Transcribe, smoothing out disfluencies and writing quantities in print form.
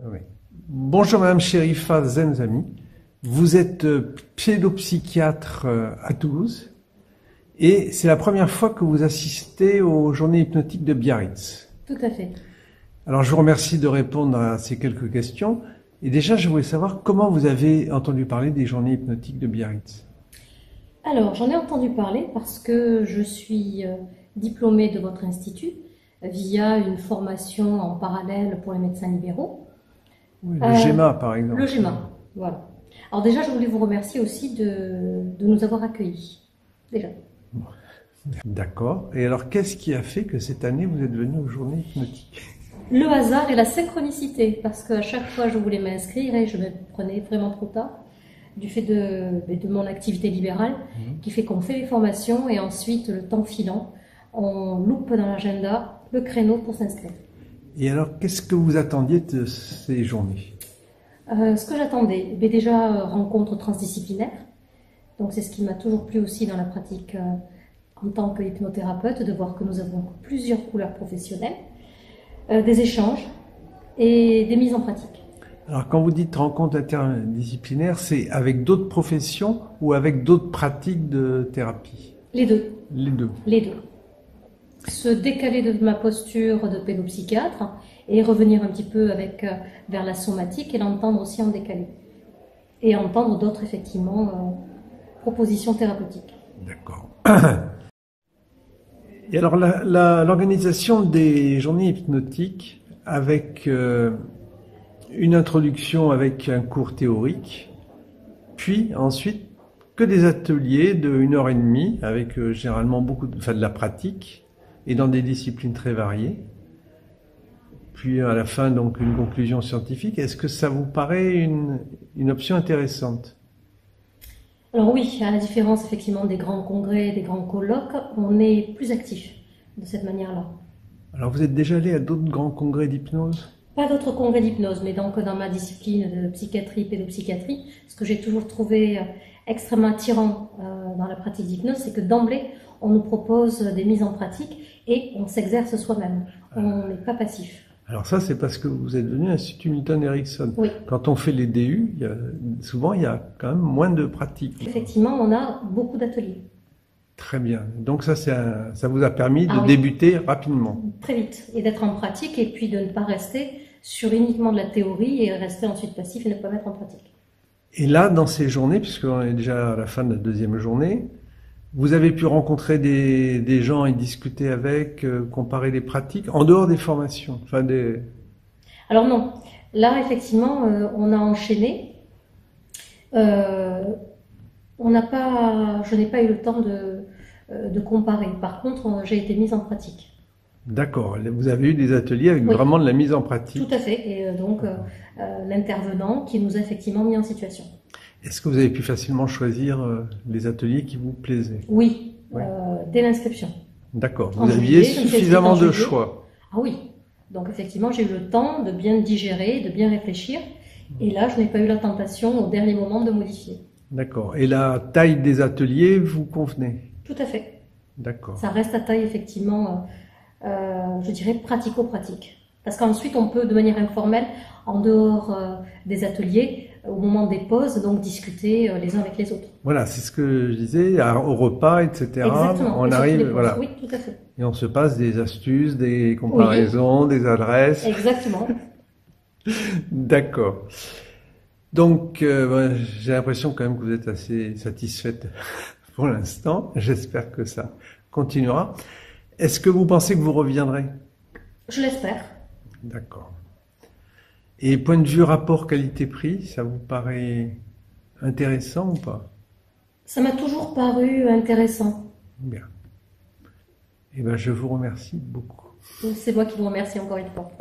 Oui. Bonjour Madame Chérifa Zemzami, vous êtes pédopsychiatre à Toulouse et c'est la première fois que vous assistez aux journées hypnotiques de Biarritz. Tout à fait. Alors je vous remercie de répondre à ces quelques questions et déjà je voulais savoir comment vous avez entendu parler des journées hypnotiques de Biarritz. Alors, j'en ai entendu parler parce que je suis diplômée de votre institut via une formation en parallèle pour les médecins libéraux. Oui, le GEMA par exemple. Le GEMA, voilà. Alors déjà, je voulais vous remercier aussi de nous avoir accueillis. Déjà. D'accord. Et alors, qu'est-ce qui a fait que cette année, vous êtes venu aux journées hypnotiques? Le hasard et la synchronicité, parce qu'à chaque fois, je voulais m'inscrire et je me prenais vraiment trop tard, du fait de mon activité libérale, qui fait qu'on fait les formations et ensuite, le temps filant, on loupe dans l'agenda le créneau pour s'inscrire. Et alors, qu'est-ce que vous attendiez de ces journées? Ce que j'attendais, déjà rencontre transdisciplinaire, donc c'est ce qui m'a toujours plu aussi dans la pratique en tant que hypnothérapeute, de voir que nous avons plusieurs couleurs professionnelles, des échanges et des mises en pratique. Alors, quand vous dites rencontre interdisciplinaire, c'est avec d'autres professions ou avec d'autres pratiques de thérapie? Les deux. Les deux. Les deux. Se décaler de ma posture de pédopsychiatre et revenir un petit peu vers la somatique et l'entendre aussi en décalé. Et entendre d'autres, effectivement, propositions thérapeutiques. D'accord. Et alors, l'organisation des journées hypnotiques avec une introduction avec un cours théorique, puis ensuite que des ateliers de 1h30 avec généralement de la pratique et dans des disciplines très variées. Puis à la fin, donc, une conclusion scientifique. Est-ce que ça vous paraît une option intéressante? Alors oui, à la différence effectivement des grands congrès, des grands colloques, on est plus actif de cette manière-là. Alors vous êtes déjà allé à d'autres grands congrès d'hypnose? Pas d'autres congrès d'hypnose, mais donc dans ma discipline de psychiatrie, pédopsychiatrie, ce que j'ai toujours trouvé extrêmement attirant dans la pratique d'hypnose, c'est que d'emblée, on nous propose des mises en pratique et on s'exerce soi-même. On n'est pas passif. Alors ça, c'est parce que vous êtes venu à l'Institut Milton Erickson. Oui. Quand on fait les DU, souvent, il y a quand même moins de pratique. Effectivement, on a beaucoup d'ateliers. Très bien. Donc ça vous a permis de oui. Débuter rapidement. Très vite. Et d'être en pratique et puis de ne pas rester sur uniquement de la théorie et rester ensuite passif et ne pas mettre en pratique. Et là, dans ces journées, puisqu'on est déjà à la fin de la deuxième journée, vous avez pu rencontrer des gens et discuter avec, comparer les pratiques, en dehors des formations, Alors non, là effectivement, on a enchaîné. Je n'ai pas eu le temps de comparer. Par contre, j'ai été mise en pratique. D'accord, vous avez eu des ateliers avec vraiment de la mise en pratique. Tout à fait, et donc l'intervenant qui nous a effectivement mis en situation. Est-ce que vous avez pu facilement choisir les ateliers qui vous plaisaient? Oui, dès l'inscription. D'accord, vous aviez suffisamment de choix. Ah oui, donc effectivement j'ai eu le temps de bien digérer, de bien réfléchir, et là je n'ai pas eu la tentation au dernier moment de modifier. D'accord, et la taille des ateliers vous convenait? Tout à fait. D'accord. Ça reste à taille effectivement, je dirais pratico-pratique. Parce qu'ensuite on peut de manière informelle, en dehors des ateliers, au moment des pauses, donc discuter les uns avec les autres. Voilà, c'est ce que je disais, au repas, etc. Exactement. On arrive, voilà. Oui, tout à fait. Et on se passe des astuces, des comparaisons, des adresses. Exactement. D'accord. Donc, j'ai l'impression quand même que vous êtes assez satisfaite pour l'instant. J'espère que ça continuera. Est-ce que vous pensez que vous reviendrez? Je l'espère. D'accord. Et point de vue rapport qualité-prix, ça vous paraît intéressant ou pas? Ça m'a toujours paru intéressant. Bien. Eh bien, je vous remercie beaucoup. C'est moi qui vous remercie encore une fois.